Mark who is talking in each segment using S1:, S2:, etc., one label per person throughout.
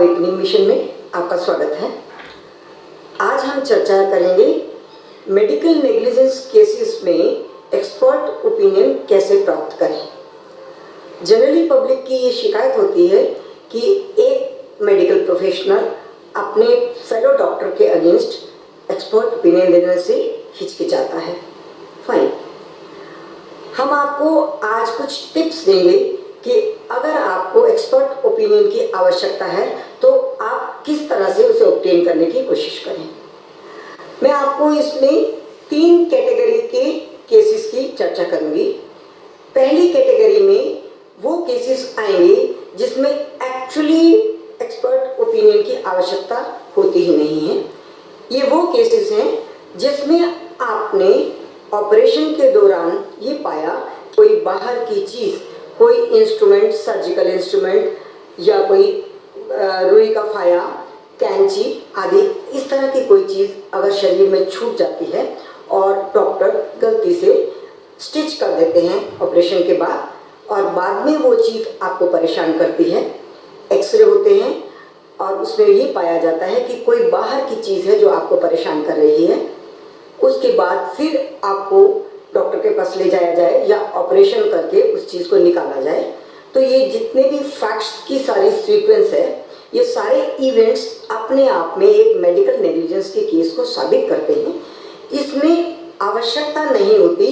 S1: Awakening mission में आपका स्वागत है। आज हम चर्चा करेंगे मेडिकल नेग्लिजेंस केसेस में एक्सपर्ट ओपिनियन कैसे प्राप्त करें। जनरली पब्लिक की ये शिकायत होती है कि एक मेडिकल प्रोफेशनल अपने फेलो डॉक्टर के अगेंस्ट एक्सपर्ट ओपिनियन देने से हिचकिचाता है। फाइन, हम आपको आज कुछ टिप्स देंगे कि अगर आपको एक्सपर्ट ओपिनियन की आवश्यकता है तो आप किस तरह से उसे ऑब्टेन करने की कोशिश करें। मैं आपको इसमें 3 कैटेगरी के केसेस की चर्चा करूंगी। पहली कैटेगरी में वो केसेस आएंगे जिसमें एक्चुअली एक्सपर्ट ओपिनियन की आवश्यकता होती ही नहीं है। ये वो केसेस हैं जिसमें आपने ऑपरेशन के दौरान ये पाया कोई बाहर की चीज़, कोई इंस्ट्रूमेंट, सर्जिकल इंस्ट्रूमेंट या कोई रुई का फाया, कैंची आदि इस तरह की कोई चीज़ अगर शरीर में छूट जाती है और डॉक्टर गलती से स्टिच कर देते हैं ऑपरेशन के बाद, और बाद में वो चीज़ आपको परेशान करती है, एक्सरे होते हैं और उसमें ये पाया जाता है कि कोई बाहर की चीज़ है जो आपको परेशान कर रही है, उसके बाद फिर आपको डॉक्टर के पास ले जाया जाए या ऑपरेशन करके उस चीज़ को निकाला जाए। तो ये जितने भी फैक्ट्स की सारी सीक्वेंस है, ये सारे इवेंट्स अपने आप में एक मेडिकल नेग्लिजेंस के केस को साबित करते हैं। इसमें आवश्यकता नहीं होती,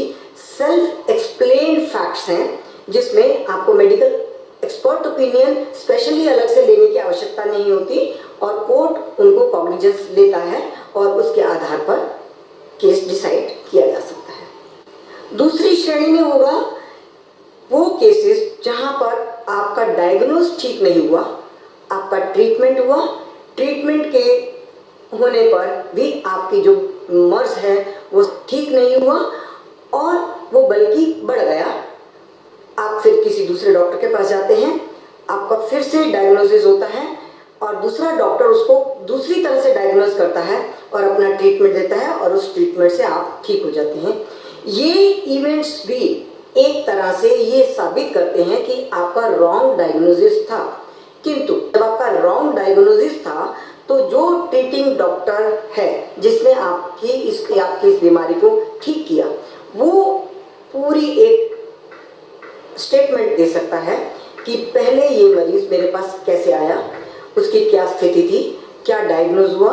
S1: सेल्फ एक्सप्लेन्ड फैक्ट्स हैं जिसमें आपको मेडिकल एक्सपर्ट ओपिनियन स्पेशली अलग से लेने की आवश्यकता नहीं होती और कोर्ट उनको कॉग्निजेंस लेता है और उसके आधार पर केस डिसाइड किया जा सकता है। दूसरी श्रेणी में होगा वो केसेस जहां पर आपका डायग्नोज ठीक नहीं हुआ, आपका ट्रीटमेंट हुआ, ट्रीटमेंट के होने पर भी आपकी जो मर्ज है वो ठीक नहीं हुआ और वो बल्कि बढ़ गया। आप फिर किसी दूसरे डॉक्टर के पास जाते हैं, आपका फिर से डायग्नोसिस होता है और दूसरा डॉक्टर उसको दूसरी तरह से डायग्नोज करता है और अपना ट्रीटमेंट देता है और उस ट्रीटमेंट से आप ठीक हो जाते हैं। ये इवेंट्स भी एक तरह से ये साबित करते हैं कि आपका रॉन्ग डायग्नोसिस था, किंतु जब आपका रॉन्ग डायग्नोसिस था तो जो ट्रीटिंग डॉक्टर है जिसने आपकी इस बीमारी को ठीक किया, वो पूरी एक स्टेटमेंट दे सकता है कि पहले ये मरीज मेरे पास कैसे आया, उसकी क्या स्थिति थी, क्या डायग्नोज हुआ,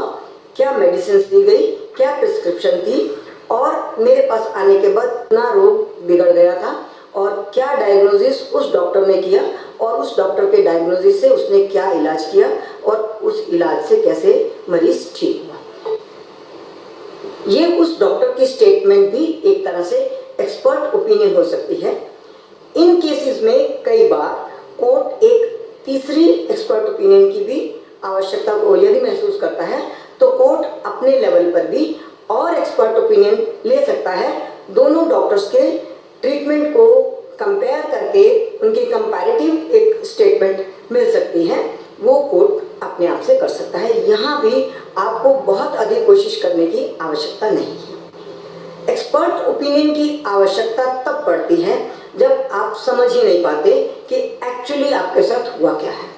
S1: क्या मेडिसिन दी गई, क्या प्रिस्क्रिप्शन थी और मेरे पास आने के बाद कितना रोग बिगड़ गया था और क्या डायग्नोसिस उस डॉक्टर ने किया और उस डॉक्टर के डायग्नोसिस से उसने क्या इलाज किया और उस इलाज से कैसे मरीज ठीक हुआ। ये उस डॉक्टर की स्टेटमेंट भी एक तरह से एक्सपर्ट ओपिनियन हो सकती है। इन केसेस में कई बार कोर्ट एक तीसरी एक्सपर्ट ओपिनियन की भी आवश्यकता को यदि महसूस करता है तो कोर्ट अपने लेवल पर भी और एक्सपर्ट ओपिनियन ले सकता है। दोनों डॉक्टर्स के ट्रीटमेंट को कंपेयर करके उनकी कंपैरेटिव एक स्टेटमेंट मिल सकती है, वो कोर्ट अपने आप से कर सकता है। यहाँ भी आपको बहुत अधिक कोशिश करने की आवश्यकता नहीं है। एक्सपर्ट ओपिनियन की आवश्यकता तब पड़ती है जब आप समझ ही नहीं पाते कि एक्चुअली आपके साथ हुआ क्या है।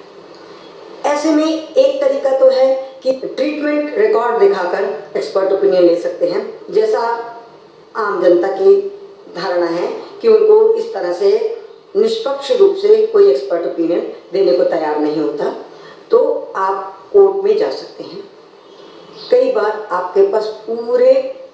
S1: ऐसे में एक तरीका तो है कि ट्रीटमेंट रिकॉर्ड दिखाकर एक्सपर्ट ओपिनियन ले सकते हैं। जैसा आम जनता की धारणा है कि उनको इस तरह से निष्पक्ष रूप से कोई एक्सपर्ट ओपिनियन देने को तैयार नहीं होता, तो आप कोर्ट में जा सकते हैं। कई बार आपके पास पूरे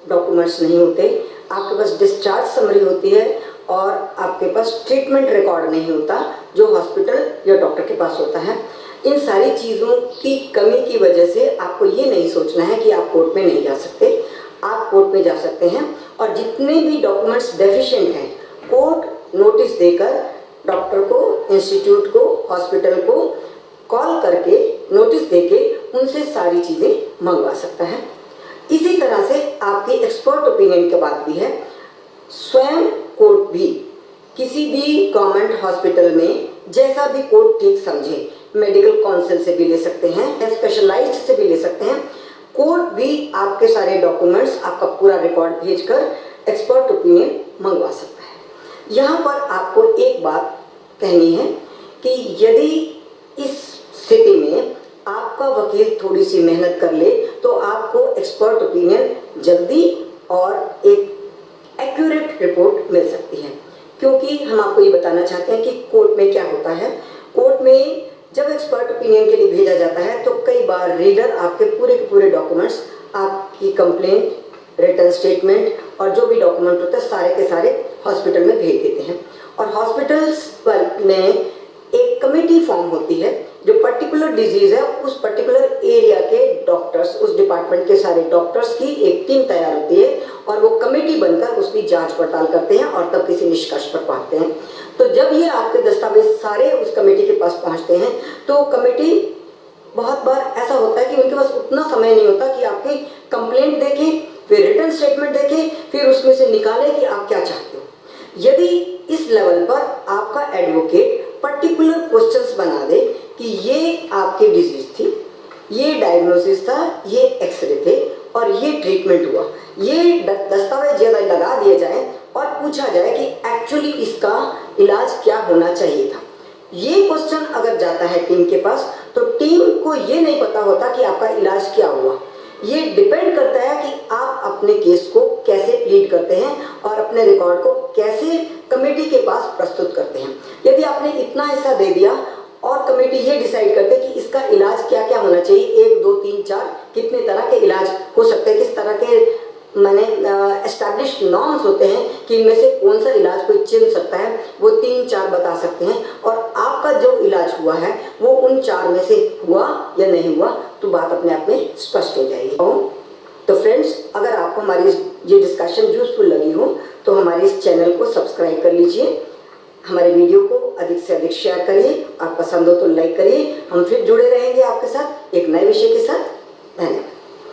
S1: डॉक्यूमेंट्स नहीं होते, आपके पास डिस्चार्ज समरी होती है और आपके पास ट्रीटमेंट रिकॉर्ड नहीं होता जो हॉस्पिटल या डॉक्टर के पास होता है। इन सारी चीज़ों की कमी की वजह से आपको ये नहीं सोचना है कि आप कोर्ट में नहीं जा सकते। आप कोर्ट में जा सकते हैं और जितने भी डॉक्यूमेंट्स डेफिशिएंट हैं, कोर्ट नोटिस देकर डॉक्टर को, इंस्टीट्यूट को, हॉस्पिटल को कॉल करके नोटिस देके उनसे सारी चीज़ें मंगवा सकता है। इसी तरह से आपकी एक्सपर्ट ओपिनियन के बाद भी है। स्वयं कोर्ट भी किसी भी गवर्नमेंट हॉस्पिटल में जैसा भी कोर्ट ठीक समझे, मेडिकल काउंसिल से भी ले सकते हैं, स्पेशलाइज्ड से भी ले सकते हैं, कोर्ट भी आपके सारे डॉक्यूमेंट्स, आपका पूरा रिकॉर्ड भेजकर एक्सपर्ट ओपिनियन मंगवा सकता है। यहाँ पर आपको एक बात कहनी है कि यदि इस स्थिति में आप आपका वकील थोड़ी सी मेहनत कर ले तो आपको एक्सपर्ट ओपिनियन जल्दी और एक एक्यूरेट रिपोर्ट मिल सकती है। क्योंकि हम आपको ये बताना चाहते हैं कि कोर्ट में क्या होता है। कोर्ट में जब एक्सपर्ट ओपिनियन के लिए भेजा जाता है तो कई बार रीडर आपके पूरे के पूरे डॉक्यूमेंट्स, आपकी कंप्लेंट, रिटर्न स्टेटमेंट और जो भी डॉक्यूमेंट होते हैं सारे के सारे हॉस्पिटल में भेज देते हैं। और हॉस्पिटल्स में एक कमेटी फॉर्म होती है, जो पर्टिकुलर डिजीज है उस पर्टिकुलर एरिया के डॉक्टर्स, उस डिपार्टमेंट के सारे डॉक्टर्स की एक टीम तैयार होती है और वो कमेटी बनकर उसकी जांच पड़ताल करते हैं और तब किसी निष्कर्ष पर पहुंचते हैं। तो जब ये आपके दस्तावेज सारे उस कमेटी के पास पहुंचते हैं तो कमेटी, बहुत बार ऐसा होता है कि उनके पास उतना समय नहीं होता कि आपकी कंप्लेंट देखें, फिर रिटर्न स्टेटमेंट देखें, फिर उसमें से निकालें कि आप क्या चाहते हो। यदि इस लेवल पर आपका एडवोकेट पर्टिकुलर क्वेश्चंस बना दे कि ये आपकी डिजीज थी, ये डायग्नोसिस था, ये एक्सरे थे और ये ट्रीटमेंट हुआ, ये दस्तावेज ज़्यादा लगा दिए जाए और पूछा जाए कि एक्चुअली इसका इलाज क्या होना चाहिए था, ये क्वेश्चन अगर जाता है टीम के पास तो टीम को ये नहीं पता होता कि आपका इलाज क्या हुआ। ये डिपेंड करता है कि आप अपने केस को कैसे प्लीड करते हैं और अपने रिकॉर्ड को कैसे कमेटी के पास प्रस्तुत करते हैं। यदि आपने इतना हिस्सा दे दिया और कमेटी ये डिसाइड करते कि इसका इलाज क्या क्या होना चाहिए, 1 2 3 4 कितने तरह के इलाज हो सकते हैं, किस तरह के मैंने एस्टैब्लिश्ड नॉर्म्स होते हैं कि इनमें से कौन सा इलाज कोई चुन सकता है, वो 3 4 बता सकते हैं और आपका जो इलाज हुआ है वो उन 4 में से हुआ या नहीं हुआ तो बात अपने आप में स्पष्ट हो जाएगी। तो फ्रेंड्स, अगर आपको हमारी ये डिस्कशन यूजफुल लगी हो तो हमारे इस चैनल को सब्सक्राइब कर लीजिए, हमारे वीडियो को अधिक से अधिक शेयर करिए और पसंद हो तो लाइक करिए। हम फिर जुड़े रहेंगे आपके साथ एक नए विषय के साथ। धन्यवाद।